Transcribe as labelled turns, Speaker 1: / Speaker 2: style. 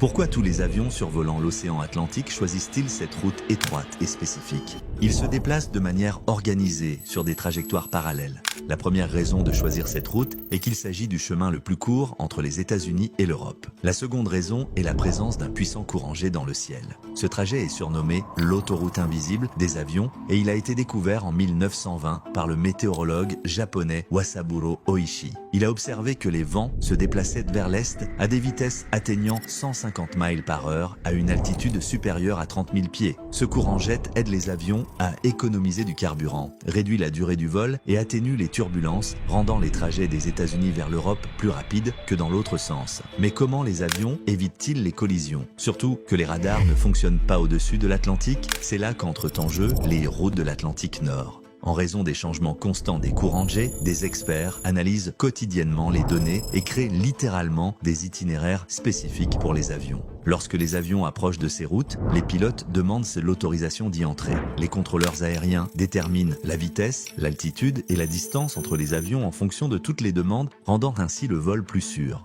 Speaker 1: Pourquoi tous les avions survolant l'océan Atlantique choisissent-ils cette route étroite et spécifique? Ils se déplacent de manière organisée sur des trajectoires parallèles. La première raison de choisir cette route est qu'il s'agit du chemin le plus court entre les États-Unis et l'Europe. La seconde raison est la présence d'un puissant courant jet dans le ciel. Ce trajet est surnommé l'autoroute invisible des avions et il a été découvert en 1920 par le météorologue japonais Wasaburo Oishi. Il a observé que les vents se déplaçaient vers l'est à des vitesses atteignant 150 miles par heure à une altitude supérieure à 30 000 pieds. Ce courant jet aide les avions à économiser du carburant, réduit la durée du vol et atténue les turbulences, rendant les trajets des États-Unis vers l'Europe plus rapides que dans l'autre sens. Mais comment les avions évitent-ils les collisions? Surtout que les radars ne fonctionnent pas au-dessus de l'Atlantique, c'est là qu'entrent en jeu les routes de l'Atlantique Nord. En raison des changements constants des courants de jet, des experts analysent quotidiennement les données et créent littéralement des itinéraires spécifiques pour les avions. Lorsque les avions approchent de ces routes, les pilotes demandent l'autorisation d'y entrer. Les contrôleurs aériens déterminent la vitesse, l'altitude et la distance entre les avions en fonction de toutes les demandes, rendant ainsi le vol plus sûr.